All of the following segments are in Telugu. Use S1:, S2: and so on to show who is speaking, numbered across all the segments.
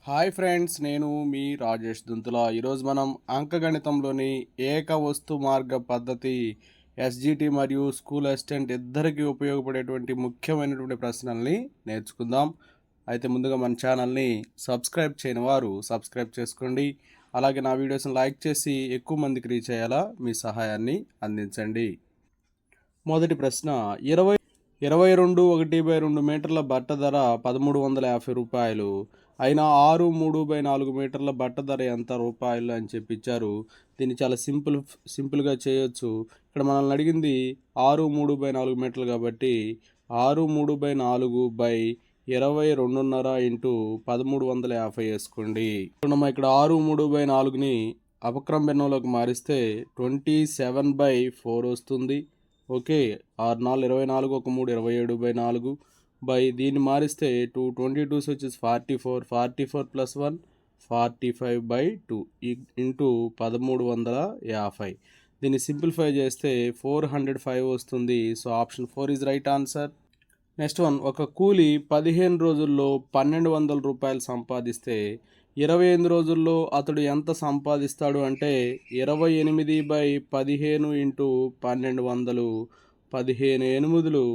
S1: హాయ్ ఫ్రెండ్స్, నేను మీ రాజేష్ దుంతుల. ఈరోజు మనం అంకగణితంలోని ఏక వస్తు మార్గ పద్ధతి ఎస్జిటి మరియు స్కూల్ అసిస్టెంట్ ఇద్దరికి ఉపయోగపడేటువంటి ముఖ్యమైనటువంటి ప్రశ్నల్ని నేర్చుకుందాం. అయితే ముందుగా మన ఛానల్ని సబ్స్క్రైబ్ చేయని వారు సబ్స్క్రైబ్ చేసుకోండి. అలాగే నా వీడియోస్ని లైక్ చేసి ఎక్కువ మందికి రీచ్ అయ్యేలా మీ సహాయాన్ని అందించండి. మొదటి ప్రశ్న, 22 మీటర్ల బట్ట ధర 1350 రూపాయలు అయినా 6 3/4 మీటర్ల బట్ట ధర ఎంత రూపాయలు అని చెప్పిచ్చారు. దీన్ని చాలా సింపుల్గా చేయొచ్చు. ఇక్కడ మనల్ని అడిగింది 6 3/4 మీటర్లు కాబట్టి 6 3/4/22.5 ఇంటూ 1350 వేసుకోండి. మనం ఇక్కడ 6 3/4ని అపక్రమ భిన్నంలోకి మారిస్తే 27/4 వస్తుంది. ఓకే, 6 4 24, 1 3 27/4 బై దీన్ని మారిస్తే 22 వచ్చేసి 44 ప్లస్ 1 45/2 ఇంటూ 1350. దీన్ని సింప్లిఫై చేస్తే 405 వస్తుంది. So option 4 is right answer. Next one, ఒక కూలి 15 రోజుల్లో 1200 రూపాయలు సంపాదిస్తే 28 రోజుల్లో అతడు ఎంత సంపాదిస్తాడు అంటే 28/15 ఇంటూ 1200, 15 8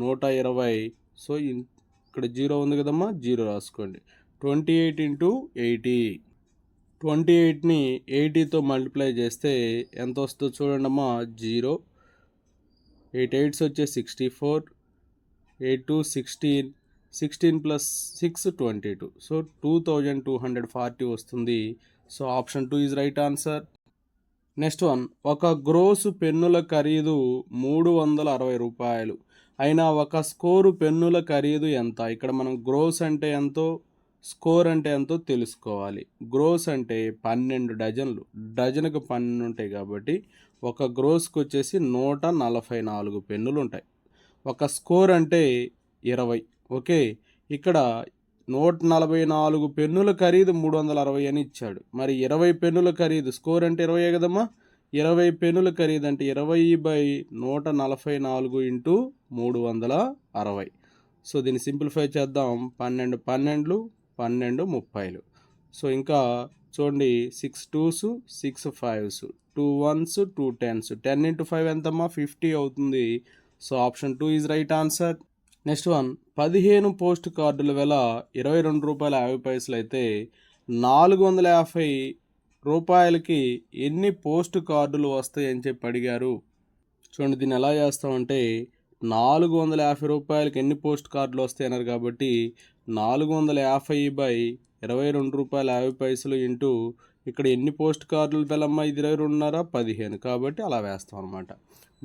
S1: 120. సో ఇక్కడ 0 ఉంది కదమ్మా, 0 రాసుకోండి. 28 ఇంటూ 80, 28ని 80తో మల్టిప్లై చేస్తే ఎంత వస్తుందో చూడండమ్మా. 0, 8 8s వచ్చే 64, 8 2 16, 16 ప్లస్ 6 22. సో 2240 వస్తుంది. So option 2 is right answer. Next one, ఒక గ్రోసు పెన్నుల ఖరీదు 360 రూపాయలు అయినా ఒక స్కోరు పెన్నుల ఖరీదు ఎంత? ఇక్కడ మనం గ్రోస్ అంటే ఎంతో, స్కోర్ అంటే ఎంతో తెలుసుకోవాలి. గ్రోస్ అంటే 12 డజన్లు, డజన్కు 12 ఉంటాయి కాబట్టి ఒక గ్రోస్కి వచ్చేసి 144 పెన్నులు ఉంటాయి. ఒక స్కోర్ అంటే 20. ఓకే, ఇక్కడ 144 పెన్నుల ఖరీదు 360 అని ఇచ్చాడు. మరి 20 పెన్నుల ఖరీదు, స్కోర్ అంటే 20 కదమ్మా, 20 పెన్నుల ఖరీదు అంటే 20/144 ఇంటూ 360. సో దీన్ని సింప్లిఫై చేద్దాం. 12 12 12 30. సో ఇంకా చూడండి, 6 2s 6 5s 2 1s 2 10s 10 into 5 ఎంతమ్మా, 50 అవుతుంది. So option 2 is right answer. Next one, 15 post కార్డుల వెల 22 రూపాయల 50 పైసలు అయితే 450 రూపాయలకి ఎన్ని పోస్ట్ కార్డులు వస్తాయి అని చెప్పి అడిగారు. చూడండి, దీన్ని ఎలా చేస్తామంటే 450 రూపాయలకి ఎన్ని పోస్ట్ కార్డులు వస్తాయి అన్నారు కాబట్టి 450/22 రూపాయల 50 పైసలు ఇంటూ ఇక్కడ ఎన్ని పోస్ట్ కార్డులు వెలమ్మ, ఇది 22.5 15 కాబట్టి అలా వేస్తాం అనమాట.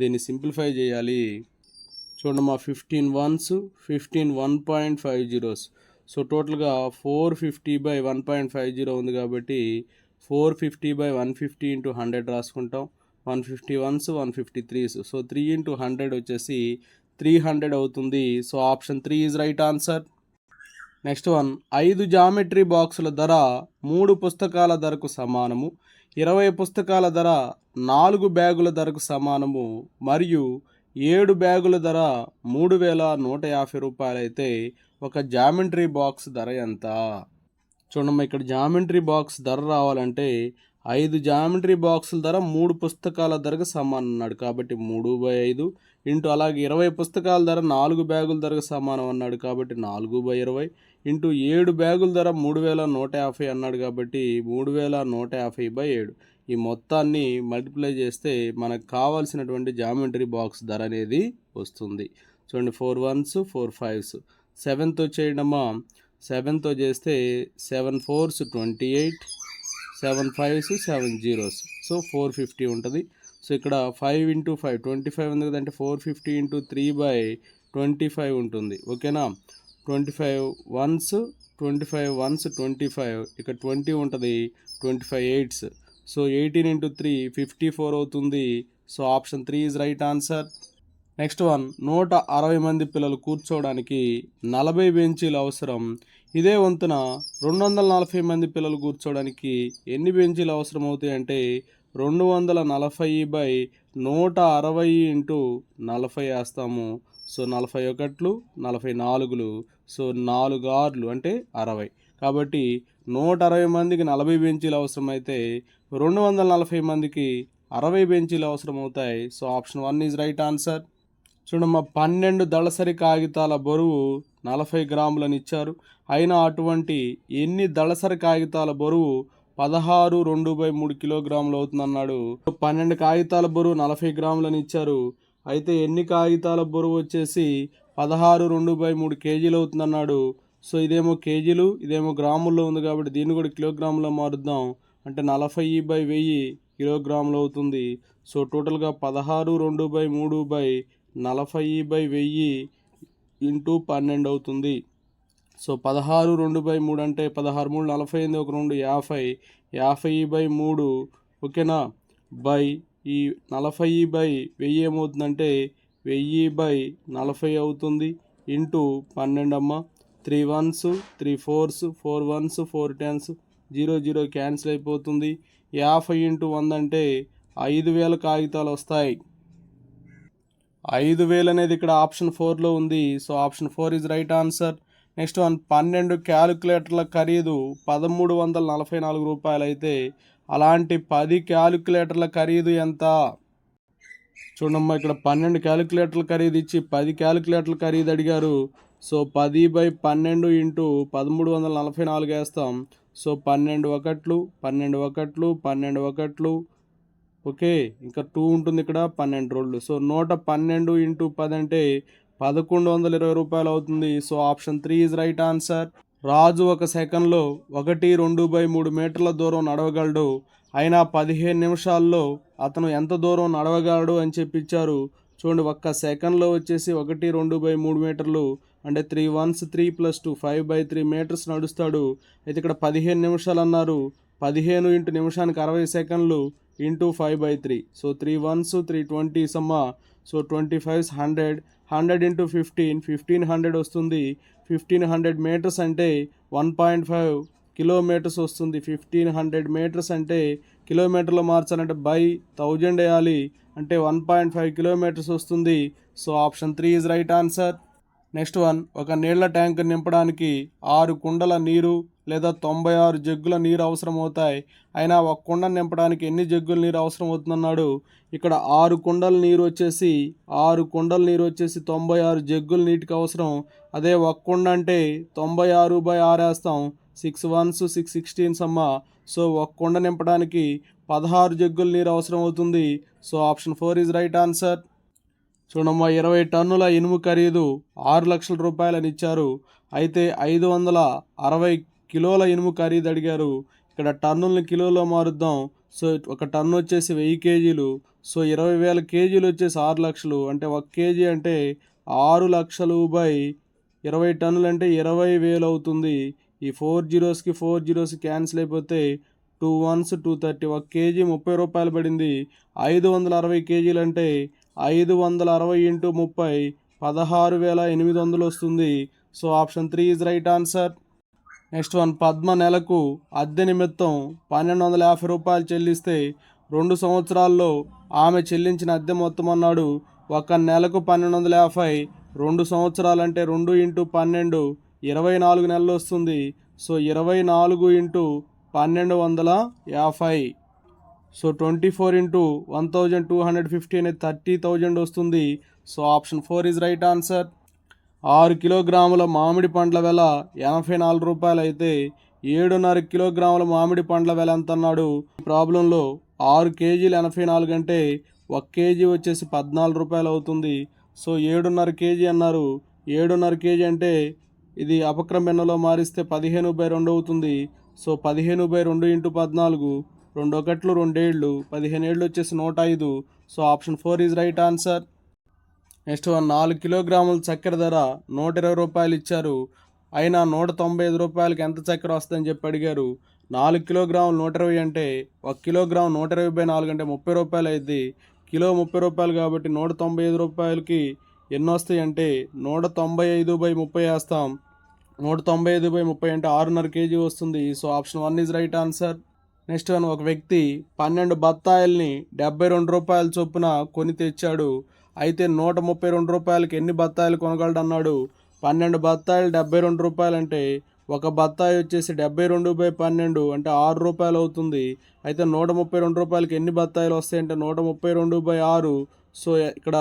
S1: దీన్ని సింప్లిఫై చేయాలి. చూడమ్మా, 15 1s 15 1.50. సో టోటల్గా 450/1.50 ఉంది కాబట్టి 450/150 ఇంటూ 100 రాసుకుంటాం. 150 1s 150 3s. సో 3 ఇంటూ 100 వచ్చేసి 300 అవుతుంది. So option 3 is right answer. Next one, 5 geometry బాక్సుల ధర 3 పుస్తకాల ధరకు సమానము, 20 పుస్తకాల ధర 4 బ్యాగుల ధరకు సమానము మరియు 7 బ్యాగుల ధర 3150 రూపాయలు అయితే ఒక జామెట్రీ బాక్స్ ధర ఎంత? చూడమ్మా, ఇక్కడ జామెట్రీ బాక్స్ ధర రావాలంటే 5 జామెట్రీ బాక్సుల ధర 3 పుస్తకాల ధరకు సమానం అన్నాడు కాబట్టి 3/5 ఇంటూ అలాగే 20 పుస్తకాల ధర 4 బ్యాగుల ధరకు సమానం అన్నాడు కాబట్టి 4/20 ఇంటూ 7 బ్యాగుల ధర 3150 అన్నాడు కాబట్టి 3150/7. ఈ మొత్తాన్ని మల్టిప్లై చేస్తే మనకు కావాల్సినటువంటి జామెట్రీ బాక్స్ ధర అనేది వస్తుంది. చూడండి, 4 1s 4 5s 7తో చేయడమా, 7తో చేస్తే 7 4s 28, 7 5s 7 0s. సో 450 ఉంటుంది. సో ఇక్కడ 5 ఇంటూ 5 25 ఉంది కదంటే 450 ఇంటూ 3/25 ఉంటుంది. ఓకేనా, 25 1s 25 1s 25, ఇక్కడ 20 ఉంటుంది, 25 8s. సో 18 ఇంటూ 3 54 అవుతుంది. So option 3 is right answer. Next one, 160 మంది పిల్లలు కూర్చోవడానికి 40 బెంచీలు అవసరం. ఇదే వంతున 240 మంది పిల్లలు కూర్చోవడానికి ఎన్ని బెంచీలు అవసరం అవుతాయి అంటే 240/160 ఇంటూ 40 వేస్తాము. సో 41 44, సో 4 6 అంటే 60 కాబట్టి 160 మందికి 40 బెంచీలు అవసరమైతే 240 మందికి 60 బెంచీలు అవసరం అవుతాయి. So option 1 is right answer. చూడమ్మా, 12 దళసరి కాగితాల బరువు 40 గ్రాములని ఇచ్చారు. అయినా అటువంటి ఎన్ని దళసరి కాగితాల బరువు 16 2/3 కిలోగ్రాములు అవుతుందన్నాడు. 12 కాగితాల బరువు 40 గ్రాములని ఇచ్చారు. అయితే ఎన్ని కాగితాల బరువు వచ్చేసి 16 2/3 కేజీలు అవుతుందన్నాడు. సో ఇదేమో కేజీలు, ఇదేమో గ్రాముల్లో ఉంది కాబట్టి దీన్ని కూడా కిలోగ్రాములో మారుద్దాం. అంటే 40/1000 కిలోగ్రాములు అవుతుంది. సో టోటల్గా 16 2/3/40/1000 ఇంటూ 12 అవుతుంది. సో 16 2/3 అంటే 16 3 48, ఒక 2 50, 50/3 ఓకేనా, బై ఈ 40/1000 ఏమవుతుందంటే 1000/40 అవుతుంది ఇంటూ 12 అమ్మ. 3 1s 3 4s 4 1s 4 10s 0 0 cancel అయిపోతుంది. 50 ఇంటూ 100 అంటే 5000 కాగితాలు వస్తాయి. 5000 అనేది ఇక్కడ ఆప్షన్ 4లో ఉంది. So option 4 is right answer. Next one, 12 క్యాలిక్యులేటర్ల ఖరీదు 1344 రూపాయలు అయితే అలాంటి 10 క్యాలిక్యులేటర్ల ఖరీదు ఎంత? చూడమ్మా, ఇక్కడ 12 క్యాలిక్యులేటర్ల ఖరీదు ఇచ్చి 10 క్యాలిక్యులేటర్ల ఖరీదు అడిగారు. సో 10/12 ఇంటూ 1344 వేస్తాం. సో 12 ఒకట్లు 12 ఒకట్లు 12 ఒకట్లు ఓకే, ఇంకా 2 ఉంటుంది ఇక్కడ, 12 రోళ్ళు. సో 112 ఇంటూ 10 అంటే 1120 రూపాయలు అవుతుంది. So option 3 is right answer. Raju ఒక సెకండ్లో 1/2/3 మీటర్ల దూరం నడవగలడు. అయినా 15 నిమిషాల్లో అతను ఎంత దూరం నడవగలడు అని చెప్పించారు. చూడండి, ఒక్క సెకండ్లో వచ్చేసి 1/2/3 మీటర్లు అంటే 3 1s 3 + 2 5/3 మీటర్స్ నడుస్తాడు. అయితే ఇక్కడ 15 నిమిషాలు అన్నారు. 15 ఇంటూ నిమిషానికి 60 సెకండ్లు ఇంటూ 5/3. సో 3 1s 3 20s అమ్మ. సో 25s 100, 100 ఇంటూ 15 1500 వస్తుంది. 1500 మీటర్స్ అంటే 1.5 కిలోమీటర్స్ వస్తుంది. 1500 మీటర్స్ అంటే కిలోమీటర్లో మార్చాలంటే బై 1000 వేయాలి, అంటే 1.5 కిలోమీటర్స్ వస్తుంది. So option 3 is right answer. Next one, ఒక నీళ్ల ట్యాంక్ నింపడానికి 6 కుండల నీరు లేదా 96 జగ్గుల నీరు అవసరం అవుతాయి. అయినా ఒక కుండ నింపడానికి ఎన్ని జగ్గుల నీరు అవసరం అవుతుందన్నాడు. ఇక్కడ 6 కుండల నీరు వచ్చేసి 96 జగ్గుల నీటికి అవసరం. అదే ఒక కుండ అంటే 96/6 వేస్తాం. 6 1s 6 16s అమ్మ. సో ఒక కుండ నింపడానికి 16 జగ్గుల నీరు అవసరం అవుతుంది. So option 4 is right answer. చూడమ్మా, 20 టన్నుల ఇనుము ఖరీదు 6 లక్షల రూపాయలని ఇచ్చారు. అయితే 560 కిలోల ఇనుము ఖరీదు అడిగారు. ఇక్కడ టన్నుల్ని కిలోలో మారుద్దాం. సో ఒక టన్ను వచ్చేసి 1000 కేజీలు. సో 20,000 కేజీలు వచ్చేసి 6 లక్షలు, అంటే 1 కేజీ అంటే 6 లక్షలు బై 20 టన్నులు అంటే 20,000 అవుతుంది. ఈ 4 జీరోస్కి 4 జీరోస్ క్యాన్సిల్ అయిపోతే 2 1s 230, 1 కేజీ 30 రూపాయలు పడింది. 560 కేజీలు అంటే 560 ఇంటూ 30 16,800 వస్తుంది. So option 3 is right answer. Next one, Padma నెలకు అద్దె నిమిత్తం 1250 రూపాయలు చెల్లిస్తే 2 సంవత్సరాల్లో ఆమె చెల్లించిన అద్దె మొత్తం అన్నాడు. ఒక నెలకు 1250, 2 సంవత్సరాలంటే 2 ఇంటూ 12 24 నెలలు వస్తుంది. So 24 into 1250. సో 24 ఇంటూ 1250 అనేది 30,000 వస్తుంది. So option 4 is right answer. 6 కిలోగ్రాముల మామిడి పండ్ల వెల 84 రూపాయలు అయితే 7.5 కిలోగ్రాముల మామిడి పండ్ల వెల ఎంత అన్నాడు. ఈ ప్రాబ్లంలో 6 కేజీలు 84 అంటే 1 కేజీ వచ్చేసి 14 రూపాయలు అవుతుంది. సో 7.5 కేజీ అన్నారు. 7.5 కేజీ అంటే ఇది అపక్రమ భిన్నంలో మారిస్తే 15/2 అవుతుంది. సో 15/2 ఇంటూ 14, 2 ఒకట్లు 2 ఏళ్ళు 15 ఏళ్ళు వచ్చేసి 105. So option 4 is right answer. Next 4 కిలోగ్రాముల చక్కెర ధర 120 రూపాయలు ఇచ్చారు. అయినా 195 రూపాయలకి ఎంత చక్కెర వస్తుందని చెప్పి అడిగారు. 4 కిలోగ్రాములు 120 అంటే 1 కిలోగ్రామ్ 120/4 అంటే 30 రూపాయలు అయింది. కిలో 30 రూపాయలు కాబట్టి 195 రూపాయలకి ఎన్ని వస్తాయి అంటే 195/30 వేస్తాం. 195/30 అంటే 6.5 కేజీ వస్తుంది. So option 1 is right answer. Next one, ఒక వ్యక్తి 12 బత్తాయిల్ని 72 రూపాయల చొప్పున కొని తెచ్చాడు. అయితే 132 రూపాయలకి ఎన్ని బత్తాయిలు కొనగలడు అన్నాడు. 12 బత్తాయిలు 72 రూపాయలు అంటే ఒక బత్తాయి వచ్చేసి 72/12 అంటే 6 రూపాయలు అవుతుంది. అయితే 132 రూపాయలకి ఎన్ని బత్తాయిలు వస్తాయంటే 132/6. సో ఇక్కడ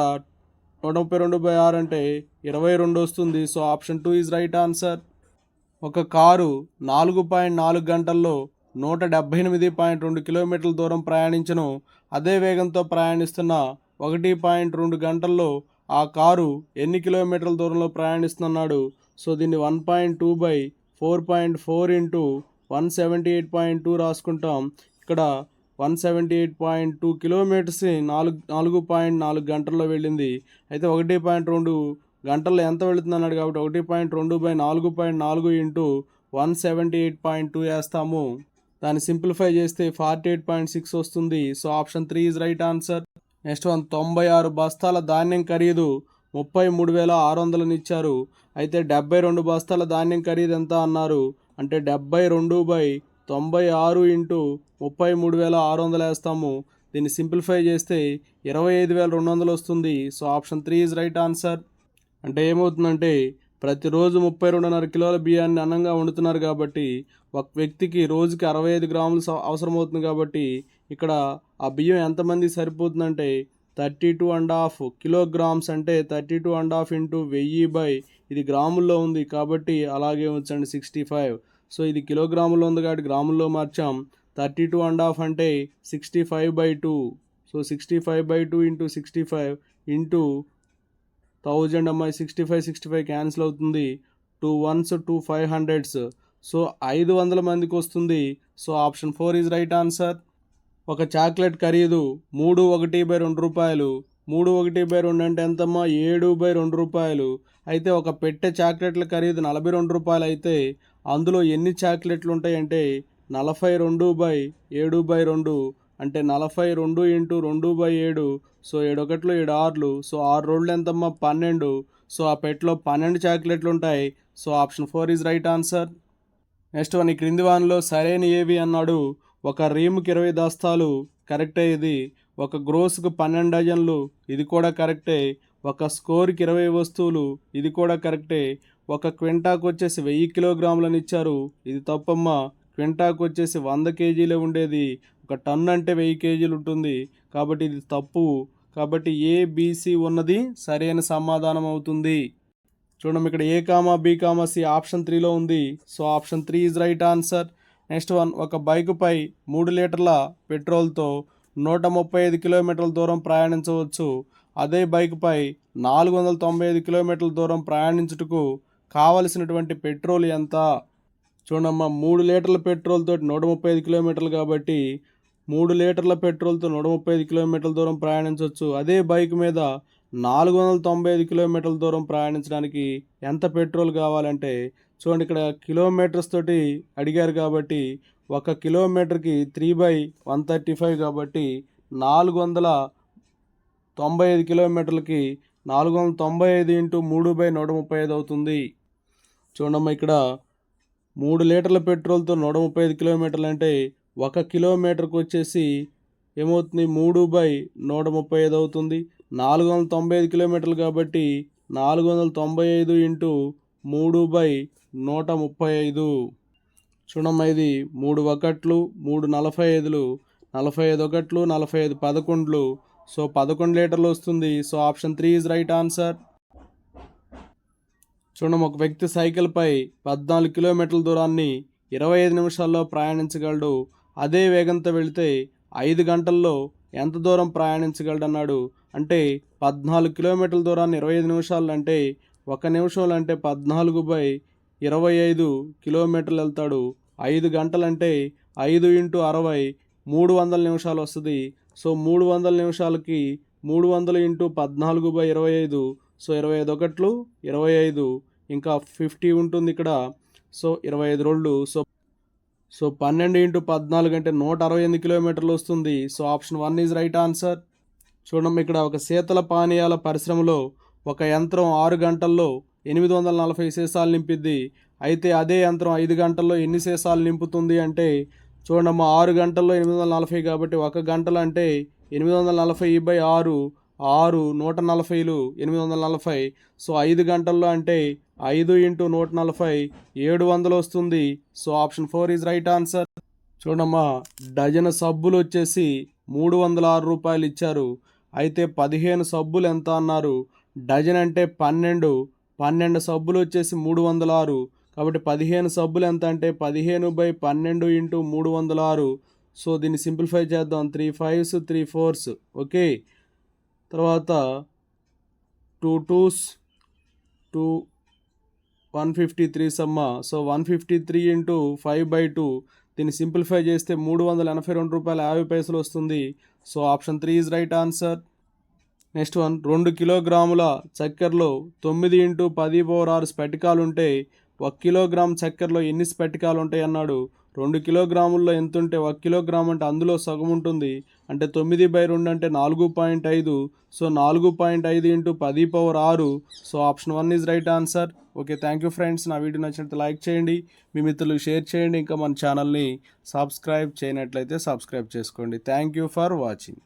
S1: 132/6 అంటే 22 వస్తుంది. So option 2 is right answer. ఒక కారు 4.4 గంటల్లో 178.2 కిలోమీటర్ల దూరం ప్రయాణించను. అదే వేగంతో ప్రయాణిస్తున్న 1.2 గంటల్లో ఆ కారు ఎన్ని కిలోమీటర్ల దూరంలో ప్రయాణిస్తున్నాడు? సో దీన్ని 1.2/4.4 ఇంటూ 178.2 రాసుకుంటాం. ఇక్కడ 178.2 కిలోమీటర్స్ 4.4 గంటల్లో వెళ్ళింది. అయితే 1.2 గంటల్లో ఎంత వెళుతుంది అన్నాడు కాబట్టి 1.2/4.4 ఇంటూ 178.2 వేస్తాము. దాన్ని సింప్లిఫై చేస్తే 48.6 వస్తుంది. So option 3 is right answer. Next 96 బస్తాల ధాన్యం ఖరీదు 33,600 ఇచ్చారు. అయితే 72 బస్తాల ధాన్యం ఖరీదు ఎంత అన్నారు అంటే 72/96 ఇంటూ 33,600 వేస్తాము. దీన్ని సింప్లిఫై చేస్తే 25,200 వస్తుంది. So option 3 is right answer. అంటే ఏమవుతుందంటే ప్రతిరోజు 32.5 కిలోల బియ్యాన్ని అన్నంగా వండుతున్నారు కాబట్టి ఒక వ్యక్తికి రోజుకి 65 గ్రాములు అవసరమవుతుంది కాబట్టి ఇక్కడ ఆ బియ్యం ఎంతమంది సరిపోతుందంటే 32.5 కిలోగ్రామ్స్ అంటే 32.5 ఇంటూ 1000 ఇది గ్రాముల్లో ఉంది కాబట్టి అలాగే ఉంచండి 65. సో ఇది కిలోగ్రాముల్లో ఉంది కాబట్టి గ్రాముల్లో మార్చాం. 32.5 అంటే 65/2. సో 65/2 ఇంటూ 65 ఇంటూ 1000 అమ్మాయి 65 క్యాన్సిల్ అవుతుంది. 2 1s 2 500s. సో 500 మందికి వస్తుంది. So option 4 is right answer. ఒక చాక్లెట్ ఖరీదు 3/1/2 రూపాయలు. 3/1/2 అంటే ఎంతమ్మా 7/2 రూపాయలు. అయితే ఒక పెట్టె చాక్లెట్ల ఖరీదు 42 రూపాయలు అయితే అందులో ఎన్ని చాక్లెట్లు ఉంటాయంటే 42/7/2 అంటే 42 ఇంటూ 2/7. సో 7 ఒకట్లు 7 ఆరులు. సో 6 రోడ్లు ఎంతమ్మా 12. సో ఆ పెట్టెలో 12 చాక్లెట్లు ఉంటాయి. So option 4 is right answer. Next ఈ క్రింది వానిలో సరైన ఏవి అన్నాడు. ఒక రీమ్కి 20 దస్తాలు కరెక్టే ఇది. ఒక గ్రోస్కు 12 డజన్లు ఇది కూడా కరెక్టే. ఒక స్కోర్కి 20 వస్తువులు ఇది కూడా కరెక్టే. ఒక క్వింటాకు వచ్చేసి 1000 కిలోగ్రాములని ఇచ్చారు ఇది తప్పమ్మా. క్వింటాకు వచ్చేసి 100 కేజీలే ఉండేది. ఒక టన్ను అంటే 1000 కేజీలు ఉంటుంది కాబట్టి ఇది తప్పు. కాబట్టి ఏబిసి ఉన్నది సరైన సమాధానం అవుతుంది. చూడండి ఇక్కడ A, B, C ఆప్షన్ 3లో ఉంది. So option 3 is right answer. Next ఒక బైకుపై 3 లీటర్ల పెట్రోల్తో 135 కిలోమీటర్ల దూరం ప్రయాణించవచ్చు. అదే బైకుపై 495 కిలోమీటర్ల దూరం ప్రయాణించుటకు కావలసినటువంటి పెట్రోల్ ఎంత? చూడమ్మా 3 లీటర్ల పెట్రోల్తో 135 కిలోమీటర్లు కాబట్టి 3 లీటర్ల పెట్రోల్తో 135 కిలోమీటర్ల దూరం ప్రయాణించవచ్చు. అదే బైక్ మీద 495 కిలోమీటర్ల దూరం ప్రయాణించడానికి ఎంత పెట్రోల్ కావాలంటే చూడండి ఇక్కడ కిలోమీటర్స్ తోటి అడిగారు కాబట్టి 1 కిలోమీటర్కి 3/135 కాబట్టి 495 కిలోమీటర్లకి 495 ఇంటూ 3/135 అవుతుంది. చూడమ్మా ఇక్కడ 3 లీటర్ల పెట్రోల్తో 135 కిలోమీటర్లు అంటే 1 కిలోమీటర్కి వచ్చేసి ఏమవుతుంది 3/135 అవుతుంది. 495 కిలోమీటర్లు కాబట్టి 495 ఇంటూ 3/135. చూడమ్మా ఇది 3 ఒకట్లు 3 45లు 45 ఒకట్లు 45 11లు. సో 11 లీటర్లు వస్తుంది. So option 3 is right answer. చూడమ్మా ఒక వ్యక్తి సైకిల్పై 14 కిలోమీటర్ల దూరాన్ని 25 నిమిషాల్లో ప్రయాణించగలడు. అదే వేగంతో వెళితే 5 గంటల్లో ఎంత దూరం ప్రయాణించగలడు అన్నాడు. అంటే 14 కిలోమీటర్ల దూరాన్ని 25 నిమిషాలు అంటే 1 నిమిషంలో అంటే 14/25 కిలోమీటర్లు వెళ్తాడు. 5 గంటలంటే 5 ఇంటూ 60 300 నిమిషాలు వస్తుంది. సో 300 నిమిషాలకి 300 ఇంటూ 14/25. సో 25 ఒకట్లు 25 ఇంకా 50 ఉంటుంది ఇక్కడ. సో 25 రోళ్ళు. సో 12 ఇంటూ 14 అంటే 168 కిలోమీటర్లు వస్తుంది. So option 1 is right answer. చూడమ్మా ఇక్కడ ఒక శీతల పానీయాల పరిశ్రమలో ఒక యంత్రం 6 గంటల్లో 840 సీసాలు నింపిద్ది. అయితే అదే యంత్రం 5 గంటల్లో ఎన్ని సీసాలు నింపుతుంది అంటే చూడమ్మా 6 గంటల్లో 840 కాబట్టి 1 గంటలు అంటే 840/6 140లు 840. సో 5 గంటల్లో అంటే 5 × 140 700 వస్తుంది. So option 4 is right answer. చూడమ్మా, డజన్ సబ్బులు వచ్చేసి 306 రూపాయలు ఇచ్చారు. అయితే 15 సబ్బులు ఎంత అన్నారు? డజన్ అంటే 12 సబ్బులు వచ్చేసి 306. కాబట్టి 15 సబ్బులు ఎంత అంటే 15/12 × 306. సో దీన్ని సింప్లిఫై చేద్దాం. 3 5s 3 4s. ఓకే, తర్వాత 2 2s 2 153 సమ్మ. సో 153 × 5/2. దీన్ని సింప్లిఫై చేస్తే 382 రూపాయల 50 పైసలు వస్తుంది. So option 3 is right answer. Next one, 2 కిలోగ్రాముల చక్కెరలో 9 × 10⁻6 స్ఫటికాలు ఉంటే 1 కిలోగ్రామ్ చక్కెరలో ఎన్ని స్ఫటికాలు ఉంటాయి అన్నాడు. 2 కిలోగ్రాముల్లో ఎంత ఉంటే 1 కిలోగ్రామ్ అంటే అందులో సగం ఉంటుంది. అంటే 9/2 అంటే 4.5. So 4.5 × 10⁻6. So option 1 is right answer. Okay, thank you friends. నా వీడియో నచ్చినట్లయితే లైక్ చేయండి, మీ మిత్రులకు షేర్ చేయండి. ఇంకా మన ఛానల్ని సబ్స్క్రైబ్ చేయనట్లయితే సబ్స్క్రైబ్ చేసుకోండి. Thank you for watching.